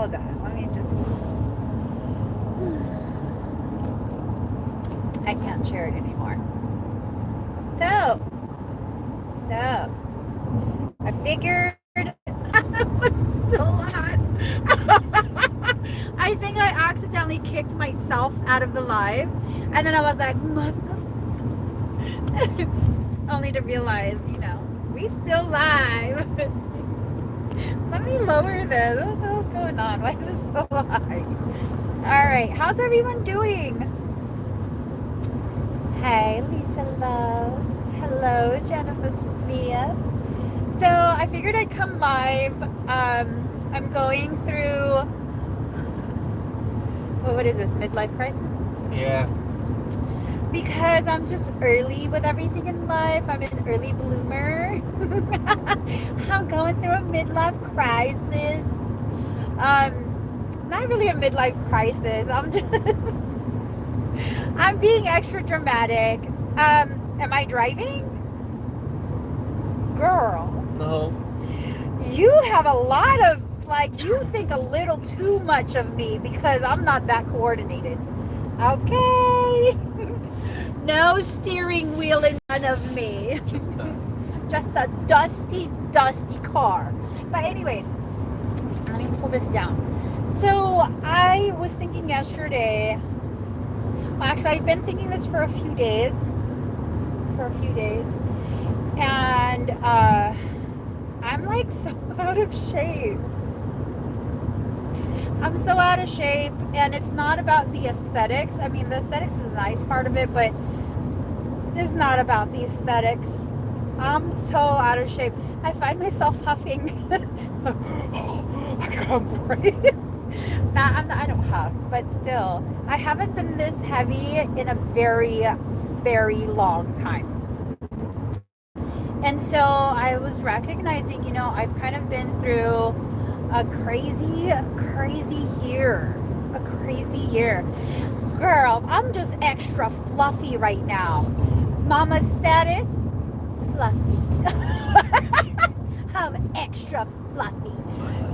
hold on. Let me just. I can't share it anymore. So I figured I'm still on. I think I accidentally kicked myself out of the live, and then I was like, only to realize, we still live. Let me lower this. What the hell's going on? Why is this so high? All right, how's everyone doing? Hey, Lisa Love. Hello, Jennifer Smith. So I figured I'd come live. I'm going through, what is this, midlife crisis? Yeah. Because I'm just early with everything in life. I'm an early bloomer. I'm going through a midlife crisis. Not really a midlife crisis. I'm being extra dramatic. Am I driving? Girl. No. You have a lot of, you think a little too much of me because I'm not that coordinated. Okay. No steering wheel in front of me. Just dust. Just a dusty, dusty car. But anyways, let me pull this down. So I was thinking yesterday, actually I've been thinking this for a few days. And I'm like so out of shape. I'm so out of shape, and it's not about the aesthetics. I mean, the aesthetics is a nice part of it, but it's not about the aesthetics. I'm so out of shape. I find myself huffing. I can't breathe. I don't huff, but still, I haven't been this heavy in a very, very long time. And so I was recognizing, I've kind of been through a crazy year. A crazy year. Girl, I'm just extra fluffy right now. Mama status, fluffy. I'm extra fluffy.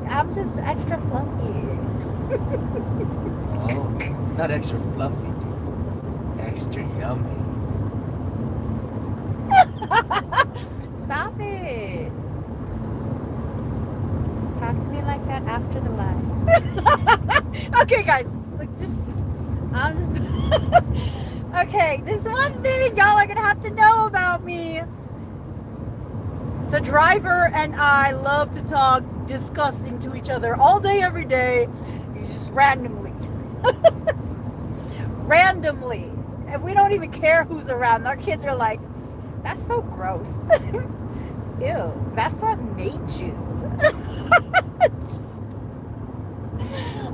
I'm just extra fluffy. Oh, not extra fluffy. Extra yummy. Stop it. Talk to me like that after the live. Okay, guys. Okay, this one thing y'all are gonna have to know about me. The driver and I love to talk disgusting to each other all day, every day. Just randomly. Randomly. And we don't even care who's around. Our kids are like, that's so gross. Ew, that's what made you.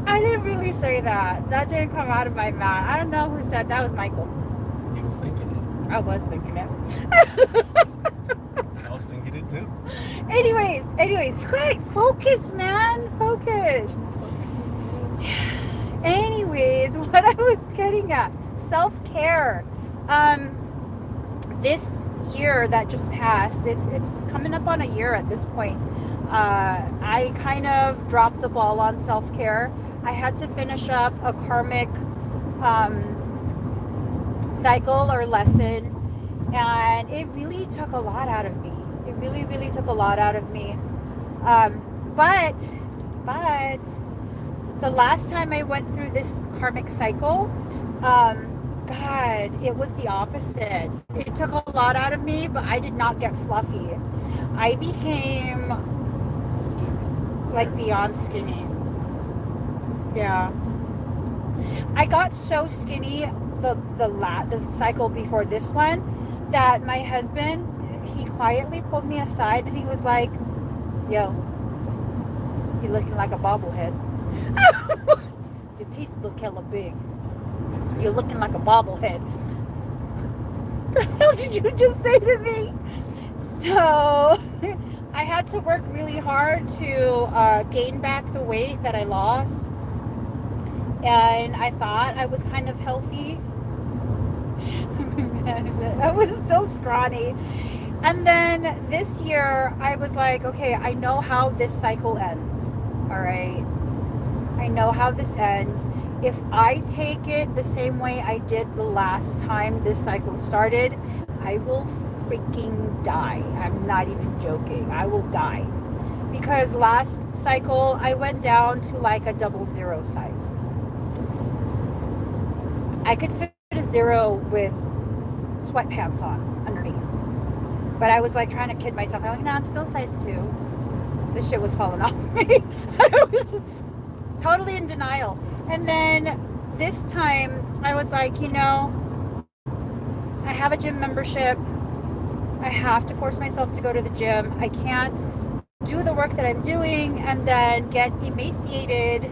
I didn't really say that. That didn't come out of my mouth. I don't know who said that. Was Michael. He was thinking it. I was thinking it. I was thinking it too. Anyways, you guys, focus, man. Focus. Anyways, what I was getting at, self-care. This year that just passed, it's coming up on a year at this point. I kind of dropped the ball on self-care. I had to finish up a karmic cycle or lesson, and it really took a lot out of me. It really, really took a lot out of me. But the last time I went through this karmic cycle, God, it was the opposite. It took a lot out of me, but I did not get fluffy. I became like beyond skinny. Yeah. I got so skinny the cycle before this one that my husband, he quietly pulled me aside and he was like, yo, you're looking like a bobblehead. Your teeth look hella big. You're looking like a bobblehead. The hell did you just say to me? So I had to work really hard to gain back the weight that I lost. And I thought I was kind of healthy. I was still scrawny. And then this year I was like, okay, I know how this cycle ends. All right. I know how this ends. If I take it the same way I did the last time this cycle started, I will freaking die. I'm not even joking. I will die. Because last cycle, I went down to like a 00 size. I could fit a 0 with sweatpants on underneath. But I was like trying to kid myself. I'm like, no, I'm still size 2. This shit was falling off me. I was just totally in denial. And then this time, I was like, I have a gym membership. I have to force myself to go to the gym. I can't do the work that I'm doing and then get emaciated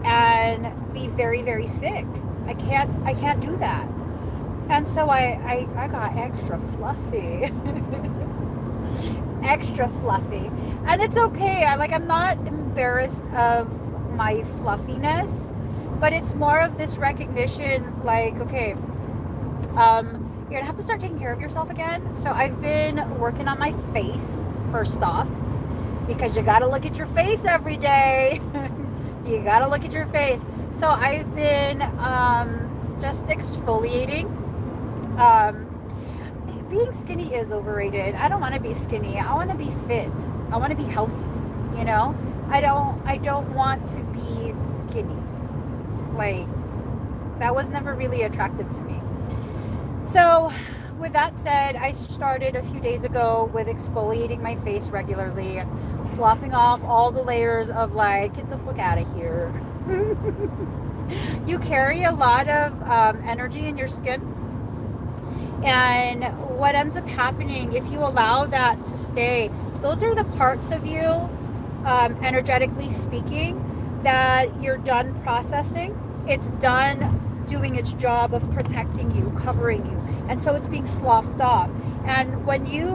and be very, very sick. I can't do that. And so I got extra fluffy. Extra fluffy. And it's okay. I'm not embarrassed of my fluffiness, but it's more of this recognition, like, okay, you're gonna have to start taking care of yourself again. So I've been working on my face first off, because you gotta look at your face every day. You gotta look at your face. So I've been just exfoliating. Being skinny is overrated. I don't want to be skinny. I want to be fit. I want to be healthy. I don't want to be skinny. Like, that was never really attractive to me. So with that said, I started a few days ago with exfoliating my face regularly, sloughing off all the layers of get the fuck out of here. You carry a lot of energy in your skin. And what ends up happening, if you allow that to stay, those are the parts of you, energetically speaking, that you're done processing. It's done doing its job of protecting you, covering you. And so it's being sloughed off. And when you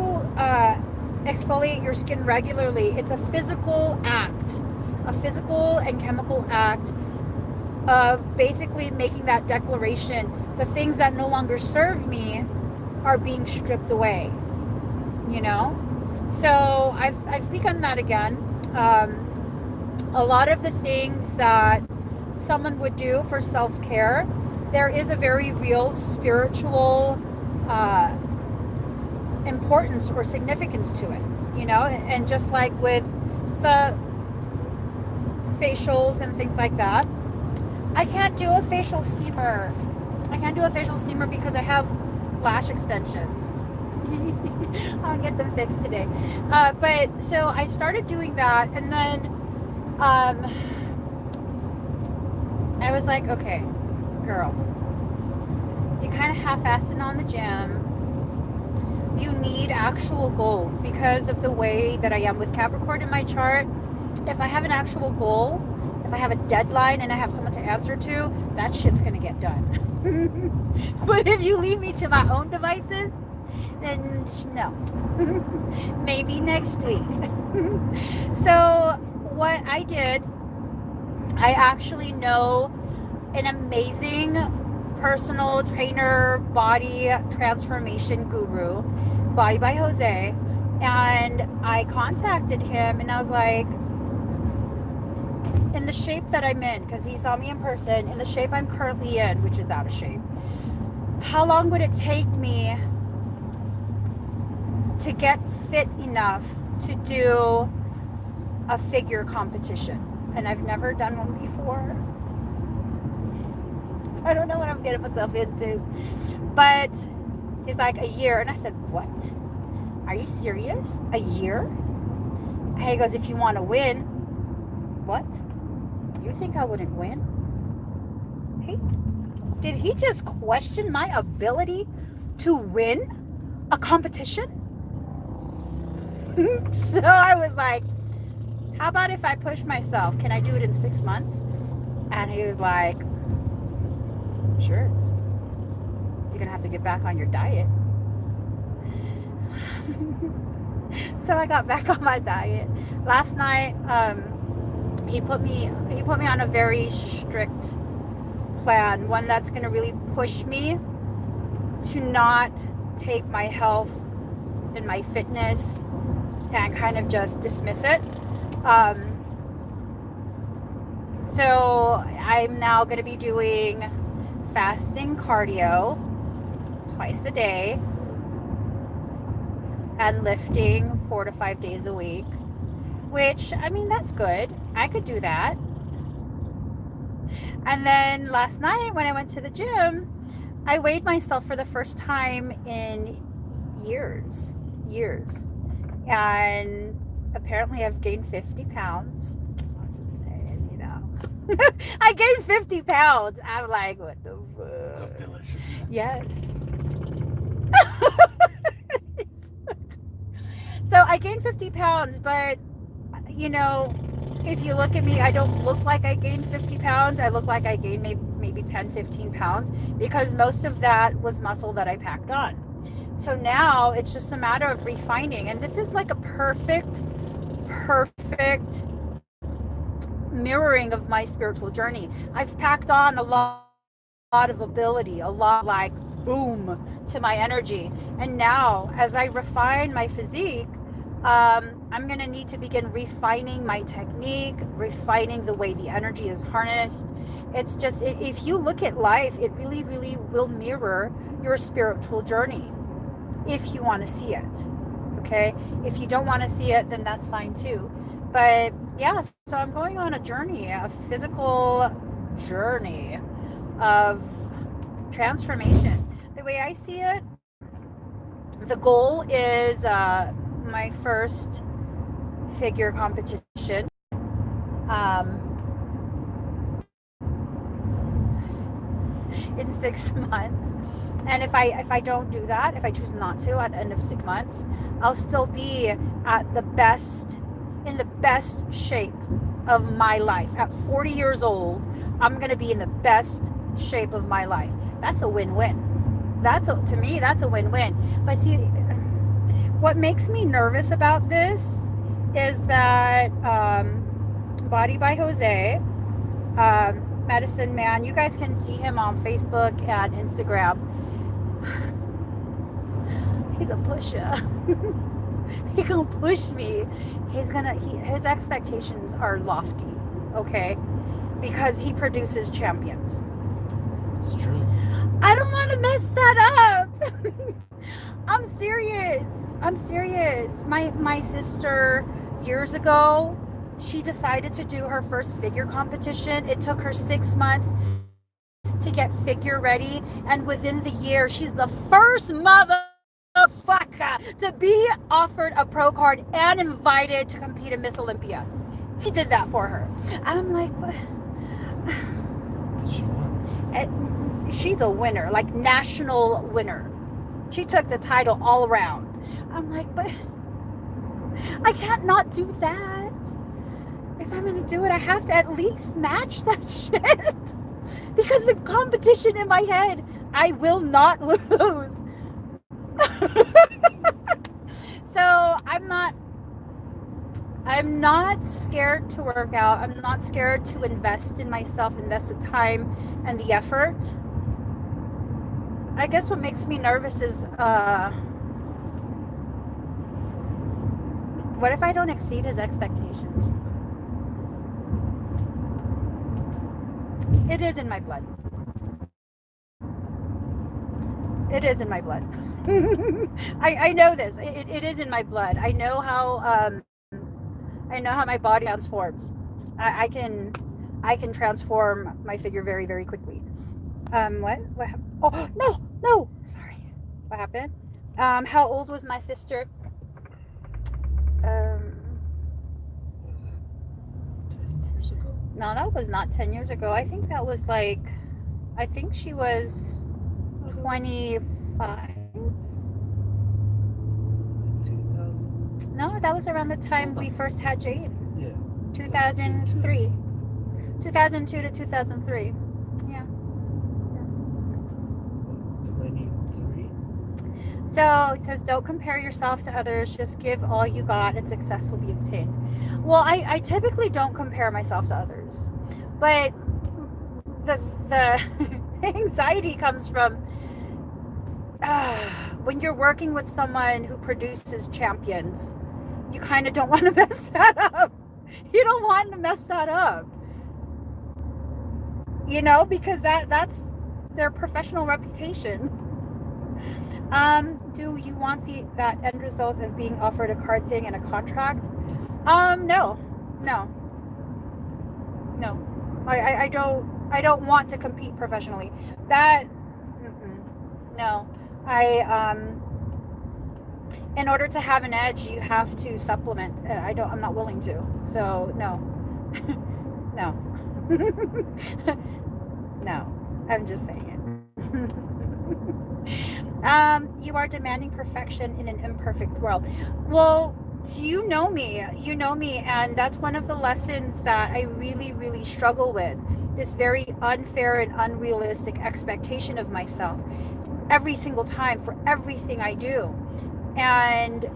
exfoliate your skin regularly, it's a physical act, a physical and chemical act of basically making that declaration. The things that no longer serve me are being stripped away, So I've begun that again. A lot of the things that someone would do for self-care, there is a very real spiritual importance or significance to it, and just like with the facials and things like that, I can't do a facial steamer. Because I have lash extensions. I'll get them fixed today. But so I started doing that, and then I was like, okay, girl, you kind of half-assing on the gym. You need actual goals because of the way that I am with Capricorn in my chart. If I have an actual goal, if I have a deadline and I have someone to answer to, that shit's gonna get done. But if you leave me to my own devices, then no. Maybe next week. So what I did, I actually know an amazing personal trainer, body transformation guru, Body by Jose, and I contacted him and I was like, in the shape that I'm in, because he saw me in person, in the shape I'm currently in, which is out of shape, how long would it take me to get fit enough to do a figure competition? And I've never done one before. I don't know what I'm getting myself into. But he's like, a year. And I said, what? Are you serious? A year? And he goes, if you want to win. What? You think I wouldn't win? Hey, did he just question my ability to win a competition? So I was like, how about if I push myself? Can I do it in 6 months? And he was like, sure. You're gonna have to get back on your diet. So I got back on my diet. Last night, he put me on a very strict plan, one that's going to really push me to not take my health and my fitness and kind of just dismiss it. So I'm now going to be doing fasting cardio twice a day and lifting 4 to 5 days a week, which, I mean, that's good. I could do that. And then last night when I went to the gym, I weighed myself for the first time in years. And apparently I've gained 50 pounds. I'll just say, I gained 50 pounds. I'm like, what the fuck? Of deliciousness. Yes. So I gained 50 pounds, but if you look at me, I don't look like I gained 50 pounds. I look like I gained maybe 10, 15 pounds because most of that was muscle that I packed on. So now it's just a matter of refining. And this is like a perfect mirroring of my spiritual journey. I've packed on a lot of ability, a lot like boom to my energy. And now as I refine my physique, I'm going to need to begin refining my technique, refining the way the energy is harnessed. It's just, if you look at life, it really, really will mirror your spiritual journey if you want to see it. Okay? If you don't want to see it, then that's fine too. But yeah, so I'm going on a journey, a physical journey of transformation. The way I see it, the goal is my first figure competition. In 6 months. And if I don't do that, if I choose not to at the end of 6 months, I'll still be at in the best shape of my life. At 40 years old, I'm going to be in the best shape of my life. That's a win-win. To me, that's a win-win. But see, what makes me nervous about this is that Body by Jose, Medicine Man, you guys can see him on Facebook and Instagram. He's a pusher. He gonna push me. His expectations are lofty, okay? Because he produces champions. It's true. I don't want to mess that up. I'm serious. My sister, years ago, she decided to do her first figure competition. It took her 6 months to get figure ready, and within the year, she's the first motherfucker to be offered a pro card and invited to compete in Miss Olympia. He did that for her. I'm like, what? Did she win? She's a winner, like national winner. She took the title all around. I'm like, but I can't not do that. If I'm going to do it, I have to at least match that shit. Because the competition in my head, I will not lose. So I'm not scared to work out. I'm not scared to invest in myself, invest the time and the effort. I guess what makes me nervous is what if I don't exceed his expectations? It is in my blood. It is in my blood. I know this. It is in my blood. I know how my body transforms. I can transform my figure very, very quickly. What happened? Oh, no. Sorry. What happened? How old was my sister? 10 years ago? No, that was not 10 years ago. I think that was I think she was 25. 2000? No, that was around the time we first had Jade. Yeah. 2003. 2002 to 2003. Yeah. 23? So it says, don't compare yourself to others. Just give all you got and success will be obtained. Well, I typically don't compare myself to others. But the anxiety comes from when you're working with someone who produces champions, you kind of don't want to mess that up. You don't want to mess that up. you know, because that's their professional reputation. Do you want that end result of being offered a card thing and a contract? No, no, no. I don't want to compete professionally. That, no. In order to have an edge, you have to supplement. I'm not willing to. So no, no, no. I'm just saying it. You are demanding perfection in an imperfect world. Well, you know me, and that's one of the lessons that I really, really struggle with. This very unfair and unrealistic expectation of myself every single time for everything I do. And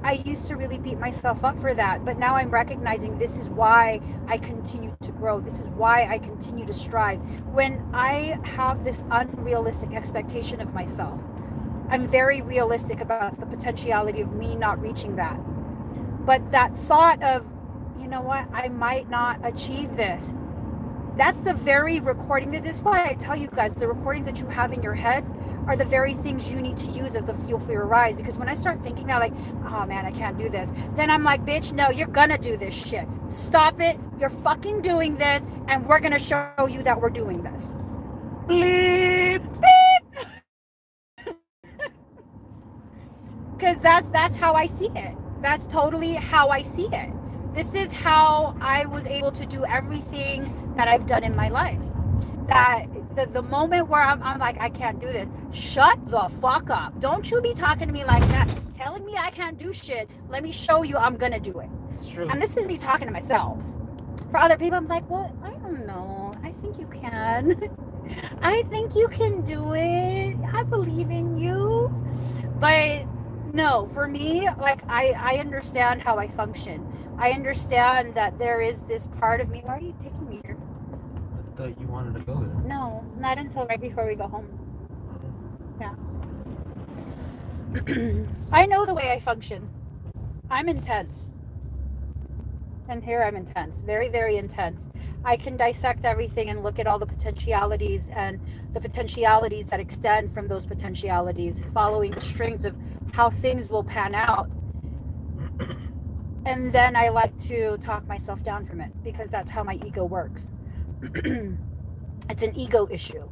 I used to really beat myself up for that, but now I'm recognizing this is why I continue to grow. This is why I continue to strive. When I have this unrealistic expectation of myself, I'm very realistic about the potentiality of me not reaching that. But that thought of, you know what, I might not achieve this. That's the very recording. This is why I tell you guys, the recordings that you have in your head are the very things you need to use as the fuel for your rise. Because when I start thinking that, like, oh man, I can't do this, then I'm like, bitch, no, you're gonna do this shit. Stop it. You're fucking doing this, and we're gonna show you that we're doing this. Bleep, beep. Because that's how I see it. That's totally how I see it. This is how I was able to do everything that I've done in my life. That the moment where I'm like, I can't do this, shut the fuck up. Don't you be talking to me like that, telling me I can't do shit. Let me show you I'm gonna do it. It's true. And this is me talking to myself. For other people, I'm like, well, I don't know. I think you can. I think you can do it. I believe in you. But no, for me, like, I understand how I function. I understand that there is this part of me. Why are you taking me here? I thought you wanted to go there. No, not until right before we go home. Yeah. I know the way I function. I'm intense. And here I'm intense. Very, very intense. I can dissect everything and look at all the potentialities and the potentialities that extend from those potentialities, following the strings of how things will pan out. And then I like to talk myself down from it, because that's how my ego works. It's an ego issue.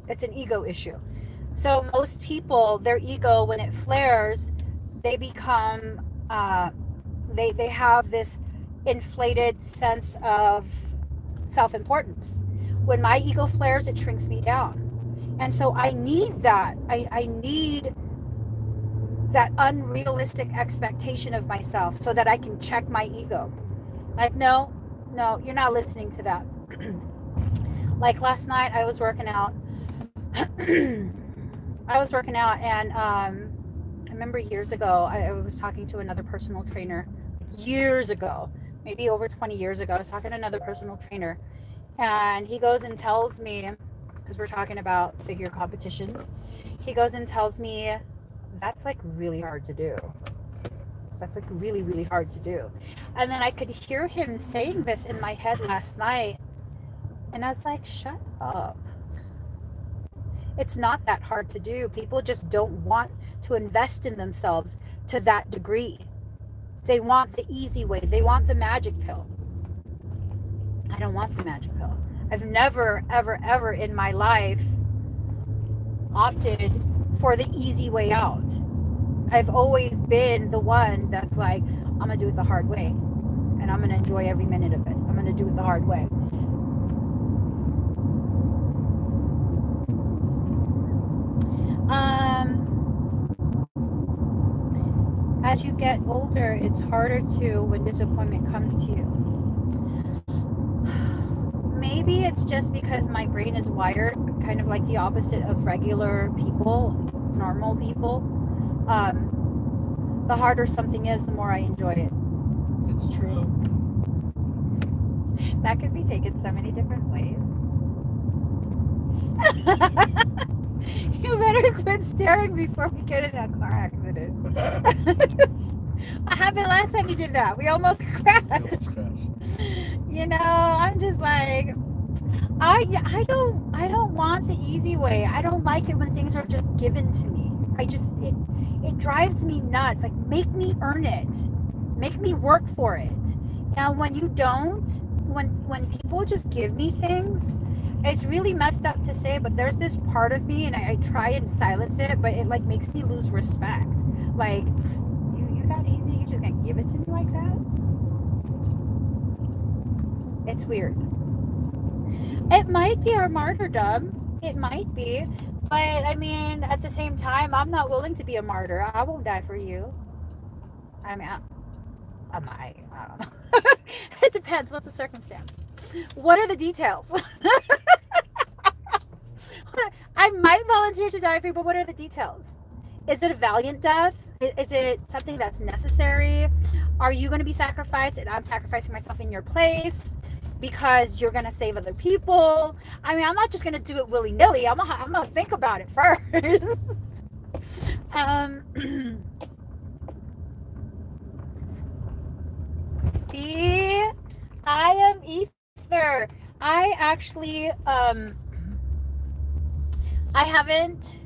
It's an ego issue. So most people, their ego, when it flares, they become, they have this inflated sense of self-importance. When my ego flares, it shrinks me down. And so I need that. I need that unrealistic expectation of myself so that I can check my ego. Like, no, you're not listening to that. Like last night I was working out. And I remember years ago, I was talking to another personal trainer. Years ago, maybe over 20 years ago, I was talking to another personal trainer. And he goes and tells me, because we're talking about figure competitions, he goes and tells me, that's like really hard to do. That's like really, really hard to do. And then I could hear him saying this in my head last night. And I was like, shut up. It's not that hard to do. People just don't want to invest in themselves to that degree. They want the easy way. They want the magic pill. I don't want the magic pill. I've never, ever, ever in my life opted for the easy way out. I've always been the one that's like, I'm gonna do it the hard way, and I'm gonna enjoy every minute of it. I'm gonna do it the hard way. As you get older, it's harder to when disappointment comes to you. Maybe it's just because my brain is wired kind of like the opposite of regular people, normal people. The harder something is, the more I enjoy it. It's true. That could be taken so many different ways. You better quit staring before we get in a car accident. What happened last time you did that? We almost crashed. You know, I'm just like, I don't want the easy way. I don't like it when things are just given to me. It drives me nuts. Like, make me earn it. Make me work for it. And when you don't, when people just give me things, it's really messed up to say, but there's this part of me, and I try and silence it, but it like makes me lose respect. Like, you that easy? You just gonna give it to me like that? It's weird. It might be our martyrdom. It might be. But I mean, at the same time, I'm not willing to be a martyr. I won't die for you. I mean, I might. I don't know. It depends. What's the circumstance? What are the details? I might volunteer to die for you, but what are the details? Is it a valiant death? Is it something that's necessary? Are you going to be sacrificed and I'm sacrificing myself in your place because you're going to save other people? I mean, I'm not just going to do it willy-nilly. I'm gonna think about it first. See, I am ether. I actually, I haven't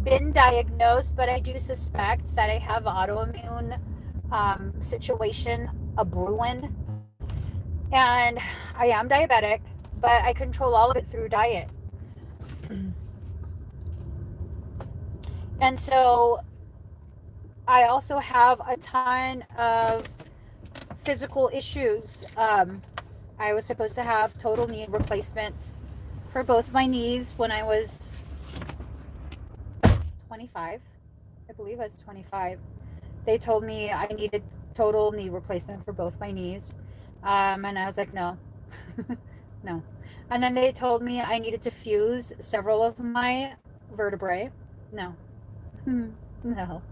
been diagnosed, but I do suspect that I have autoimmune situation a brewing, and I am diabetic, but I control all of it through diet. And so I also have a ton of physical issues. I was supposed to have total knee replacement for both my knees when I was 25. I believe I was 25. They told me I needed total knee replacement for both my knees. And I was like, no, no. And then they told me I needed to fuse several of my vertebrae. No, no.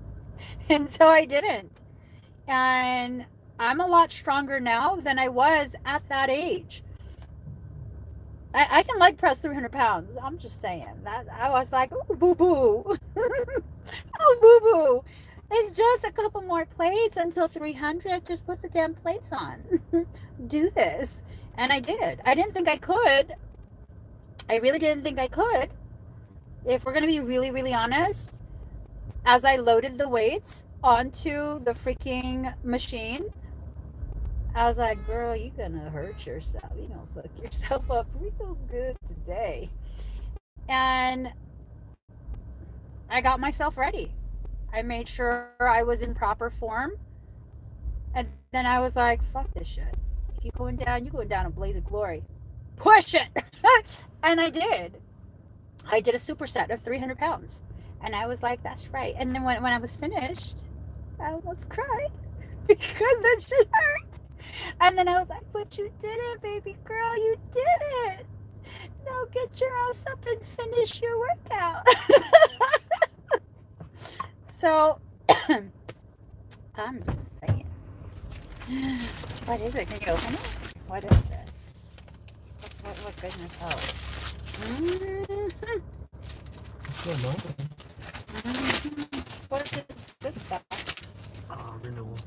And so I didn't. And I'm a lot stronger now than I was at that age. I can leg press 300 pounds. I'm just saying that. I was like, oh, boo boo. Oh, boo boo. It's just a couple more plates until 300. Just put the damn plates on. Do this. And I did. I didn't think I could. I really didn't think I could. If we're going to be really, really honest, as I loaded the weights onto the freaking machine, I was like, girl, you're gonna hurt yourself. You're gonna fuck yourself up real good today. And I got myself ready. I made sure I was in proper form. And then I was like, fuck this shit. If you're going down a blaze of glory. Push it! And I did. I did a superset of 300 pounds. And I was like, that's right. And then when I was finished, I almost cried because that shit hurt. And then I was like, but you did it, baby girl. You did it. Now get your ass up and finish your workout. So, I'm just saying. What is it? Can you open it? What is this? What goodness? Oh. What is this stuff? Renewal.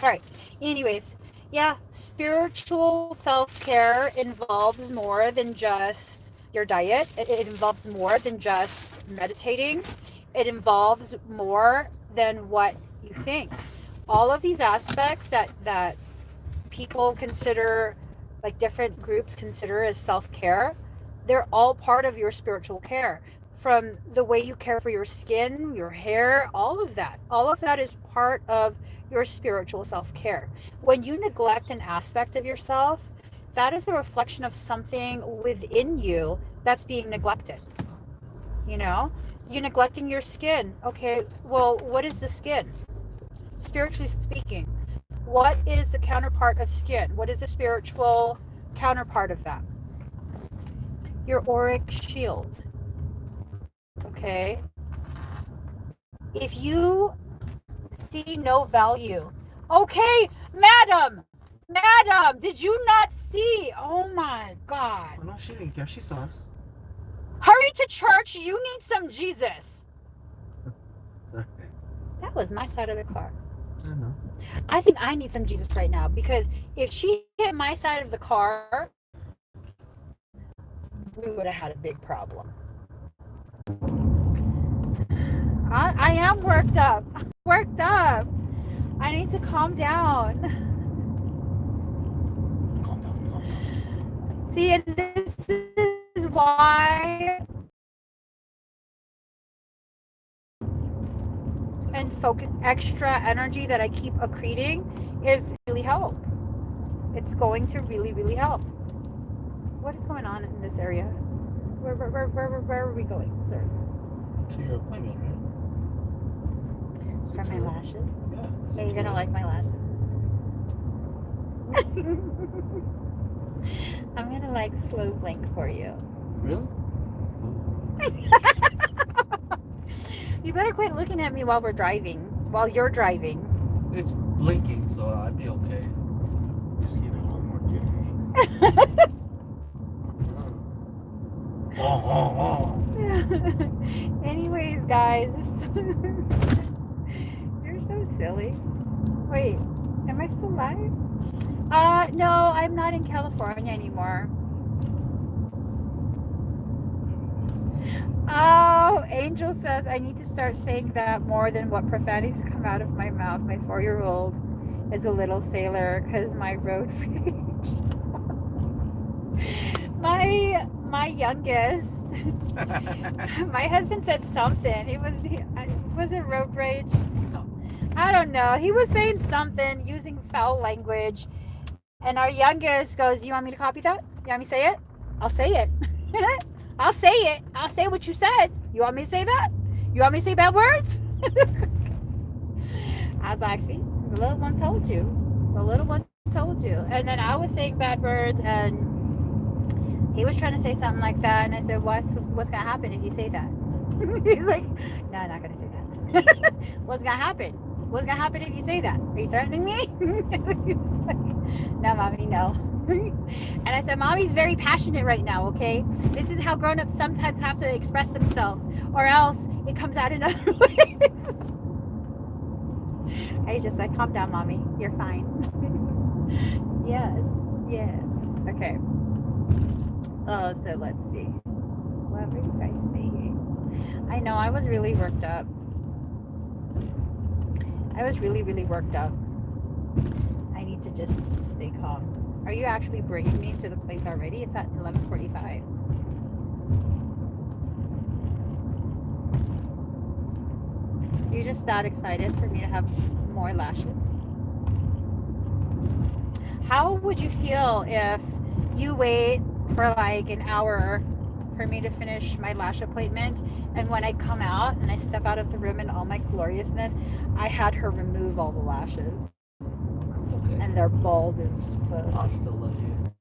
All right. Anyways, yeah, spiritual self-care involves more than just your diet. It involves more than just meditating. It involves more than what you think. All of these aspects that people consider, like different groups consider as self-care, they're all part of your spiritual care. From the way you care for your skin, your hair, all of that is part of your spiritual self-care. When you neglect an aspect of yourself, that is a reflection of something within you that's being neglected. You know, you're neglecting your skin. Okay, well, what is the skin? Spiritually speaking, what is the counterpart of skin? What is the spiritual counterpart of that? Your auric shield. Okay? If you see no value, okay, madam, did you not see? Oh my God. Oh, no, she didn't care. She saw us. Hurry to church. You need some Jesus. Sorry. That was my side of the car. I know. I think I need some Jesus right now, because if she hit my side of the car, we would have had a big problem. I am worked up. Worked up. I need to calm down. Calm down, calm down. See, and this is why and focus extra energy that I keep accreting is really help. It's going to really, really help. What is going on in this area? Where are we going, sir? To your appointment, right? For my lashes? Yeah. Yeah, you're gonna like my lashes. I'm gonna like slow blink for you. Really? You better quit looking at me while we're driving. While you're driving. It's blinking, so I'd be okay. Just give it one more gaze. Anyways, guys. You're so silly. Wait, am I still live? No, I'm not in California anymore. Oh, Angel says I need to start saying that more than what profanities come out of my mouth. My 4-year-old is a little sailor because my road rage. My youngest, my husband said something. Was it road rage? I don't know. He was saying something using foul language, and our youngest goes, "You want me to copy that? You want me to say it? I'll say it." I'll say it. I'll say what you said. You want me to say that? You want me to say bad words? I was like, see, the little one told you. The little one told you. And then I was saying bad words, and he was trying to say something like that. And I said, what's going to happen if you say that? He's like, no, I'm not going to say that. What's going to happen? What's going to happen if you say that? Are you threatening me? He's like, no, Mommy, no. And I said, Mommy's very passionate right now, okay? This is how grown-ups sometimes have to express themselves, or else it comes out in other ways. I was just like, calm down, Mommy. You're fine. Yes. Okay. Oh, so let's see. What were you guys saying? I know, I was really worked up. I was really, really worked up. I need to just stay calm. Are you actually bringing me to the place already? It's at 11:45. You're just that excited for me to have more lashes? How would you feel if you wait for like an hour for me to finish my lash appointment, and when I come out and I step out of the room in all my gloriousness, I had her remove all the lashes? That's okay. And they're bald as fuck. I'll still love you.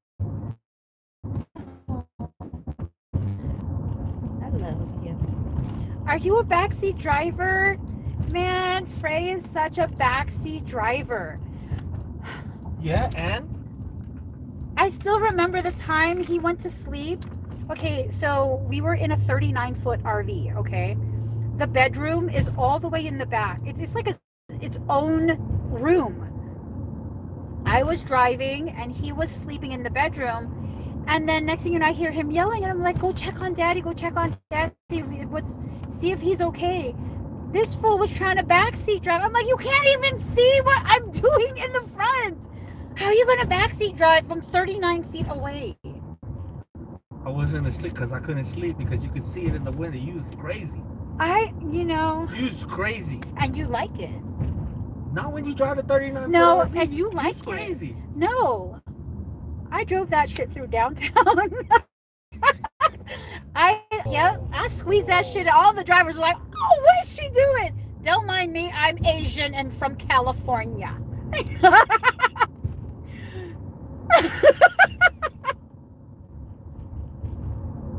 I love you. Are you a backseat driver? Man, Frey is such a backseat driver. Yeah, and? I still remember the time he went to sleep. Okay, so we were in a 39-foot RV, okay? The bedroom is all the way in the back. It's like its own room. I was driving and he was sleeping in the bedroom, and then next thing you know, I hear him yelling, and I'm like, go check on Daddy, see if he's okay. This fool was trying to backseat drive. I'm like, you can't even see what I'm doing in the front. How are you going to backseat drive from 39 feet away? I wasn't asleep because I couldn't sleep because you could see it in the window. You was crazy. You was crazy. And you like it. Not when you drive a 39 No, foot RV. and you like it. Crazy. No. I drove that shit through downtown. I squeezed that shit. All the drivers were like, oh, what is she doing? Don't mind me. I'm Asian and from California.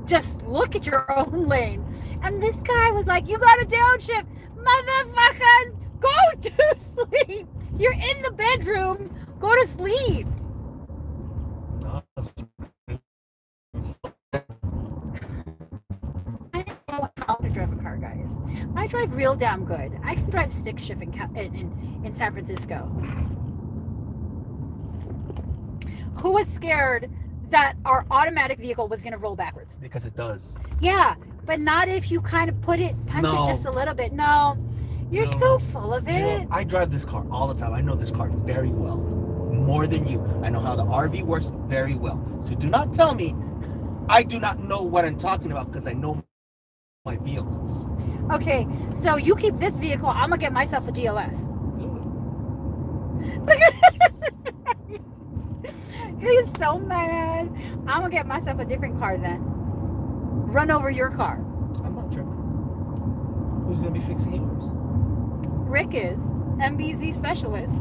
Just look at your own lane. And this guy was like, you got to downshift. Motherfucker, go to sleep. You're in the bedroom. Go to sleep. I don't know how to drive a car, guys. I drive real damn good. I can drive stick shift in San Francisco. Who was scared that our automatic vehicle was going to roll backwards. Because it does. Yeah, but not if you kind of punch it just a little bit. No, you're so full of it. I drive this car all the time. I know this car very well. More than you. I know how the RV works very well. So do not tell me I do not know what I'm talking about because I know my vehicles. Okay, so you keep this vehicle. I'm going to get myself a GLS. He's so mad. I'm going to get myself a different car then. Run over your car. I'm not tripping. Who's going to be fixing yours? Rick is. MBZ specialist.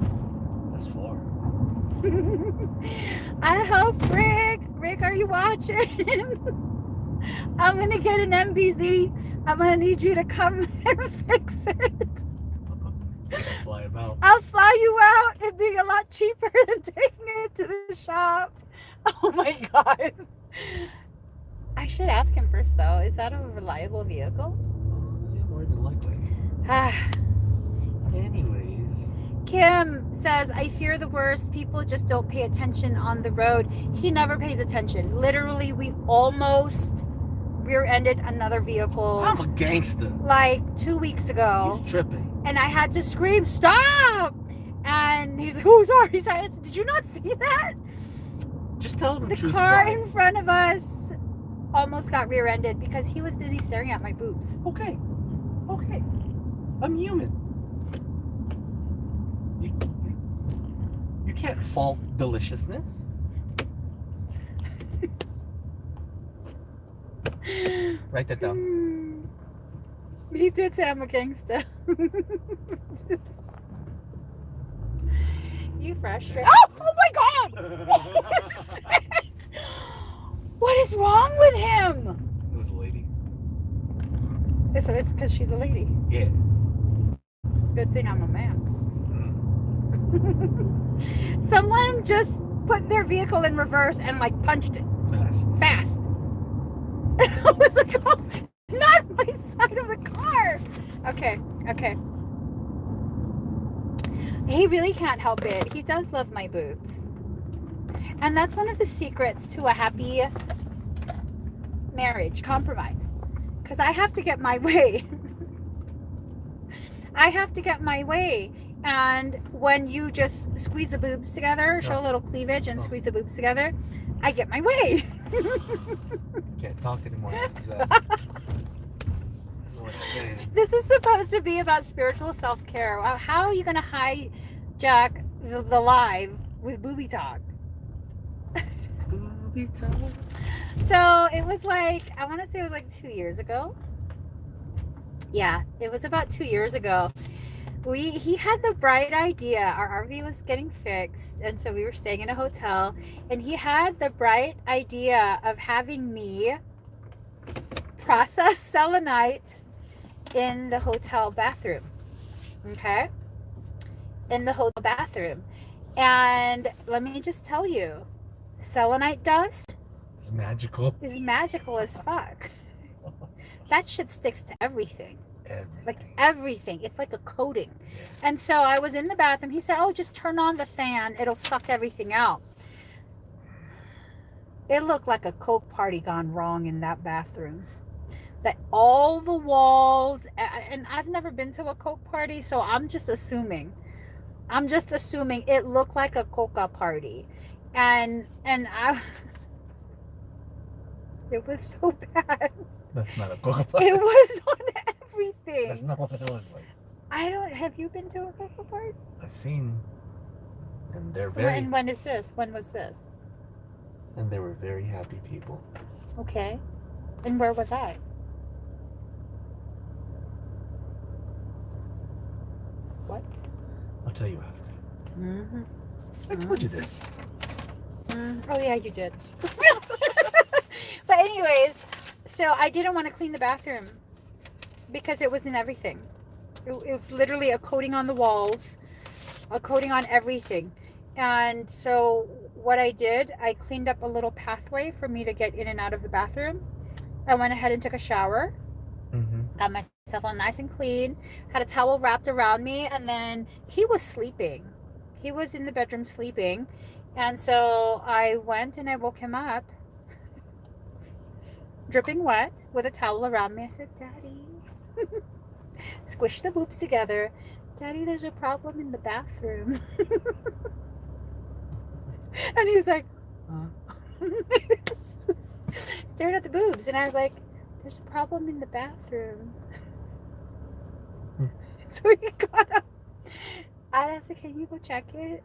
That's far. I hope, Rick, are you watching? I'm going to get an MBZ. I'm going to need you to come and fix it. Fly him out. I'll fly you out. It'd be a lot cheaper than taking it to the shop. Oh my God. I should ask him first though. Is that a reliable vehicle? Yeah, more than likely. Anyways. Kim says, I fear the worst. People just don't pay attention on the road. He never pays attention. Literally, we almost rear-ended another vehicle. I'm a gangster. Like 2 weeks ago. He's tripping. And I had to scream, stop! And he's like, oh, sorry. I said, did you not see that? Just tell him the car in front of us almost got rear-ended because he was busy staring at my boobs. Okay. I'm human. You can't fault deliciousness. Write that down. He did say I'm a gangster. You frustrate. Oh my God! What is wrong with him? It was a lady. So it's because she's a lady. Yeah. Good thing I'm a man. Someone just put their vehicle in reverse and like punched it. Fast. I was like, oh, not my side of the car. Okay. He really can't help it. He does love my boobs. And that's one of the secrets to a happy marriage, compromise. Because I have to get my way. And when you just squeeze the boobs together, show a little cleavage and squeeze the boobs together, I get my way. Can't talk anymore after that. I don't know what to say. This is supposed to be about spiritual self-care. How are you going to hijack the live with booby talk? Booby talk. So it was like, I want to say it was like 2 years ago. Yeah, it was about 2 years ago. He had the bright idea. Our RV was getting fixed, and so we were staying in a hotel, and he had the bright idea of having me process selenite in the hotel bathroom. Okay? In the hotel bathroom. And let me just tell you, selenite dust is magical as fuck. That shit sticks to everything. Like everything. It's like a coating. Yeah. And so I was in the bathroom. He said, oh, just turn on the fan. It'll suck everything out. It looked like a coke party gone wrong in that bathroom. That all the walls, and I've never been to a coke party, so I'm just assuming it looked like a coca party. And I, it was so bad. That's not a coca party. It was on everything. That's not what it was like. Have you been to a coca party? I've seen, and they're very. When is this? When was this? And they were very happy people. Okay. And where was I? What? I'll tell you after. Mm-hmm. I told you this. Oh yeah, you did. But anyways, so I didn't want to clean the bathroom because it was in everything. It was literally a coating on the walls, a coating on everything. And so what I did, I cleaned up a little pathway for me to get in and out of the bathroom. I went ahead and took a shower. Got myself all nice and clean. Had a towel wrapped around me. And then he was sleeping. He was in the bedroom sleeping. And so I went and I woke him up, dripping wet, with a towel around me. I said, Daddy, squish the boobs together. Daddy, there's a problem in the bathroom. And he was like, huh? Staring at the boobs. And I was like, there's a problem in the bathroom. So he got up. I said, can you go check it?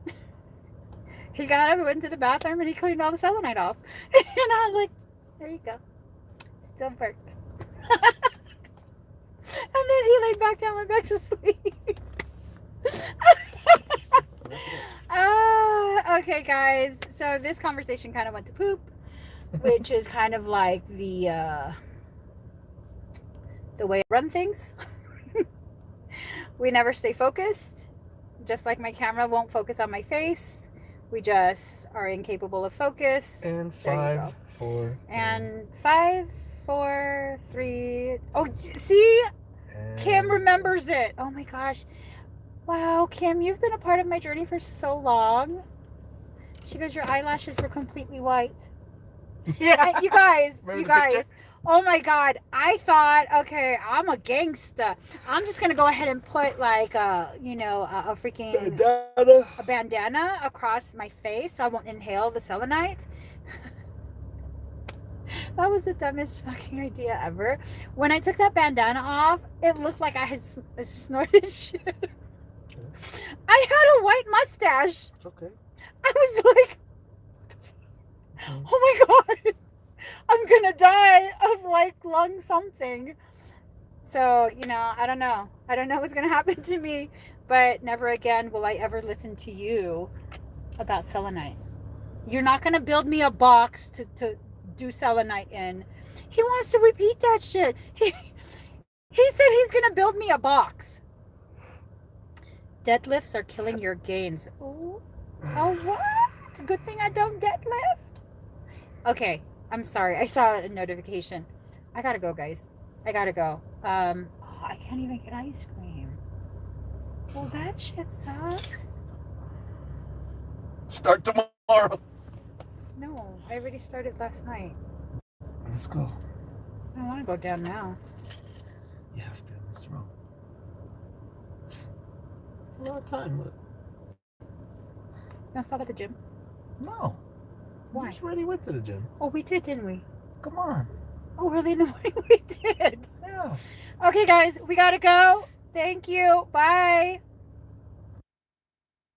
He got up and went to the bathroom and he cleaned all the selenite off. And I was like, there you go. Still works. And then he laid back down and went back to sleep. Okay, guys. So this conversation kind of went to poop, which is kind of like the way I run things. We never stay focused. Just like my camera won't focus on my face. We just are incapable of focus. And 5, 4. And 5, 4, 3. Oh, see? Kim remembers it. Oh my gosh. Wow, Kim, you've been a part of my journey for so long. She goes, your eyelashes were completely white. Yeah. And you guys. Picture? Oh my God. I thought, okay, I'm a gangsta. I'm just going to go ahead and put like a freaking a bandana across my face so I won't inhale the selenite. That was the dumbest fucking idea ever. When I took that bandana off, it looked like I had snorted shit. I had a white mustache. It's okay. I was like, oh my God, I'm gonna die of like lung something. So, I don't know. I don't know what's gonna happen to me, but never again will I ever listen to you about selenite. You're not gonna build me a box to do selenite in. He wants to repeat that shit. He said he's gonna build me a box. Deadlifts are killing your gains. Ooh. Oh, what? It's a good thing I don't deadlift. Okay, I'm sorry. I saw a notification. I gotta go, guys. I gotta go. I can't even get ice cream. Well, that shit sucks. Start tomorrow. No, I already started last night. Let's go. I don't want to go down now. You have to. What's wrong? A lot of time. Look. You want to stop at the gym? No. Why? We just already went to the gym. Oh, we did, didn't we? Come on. Oh, early in the morning we did. Yeah. Okay, guys, we gotta go. Thank you. Bye.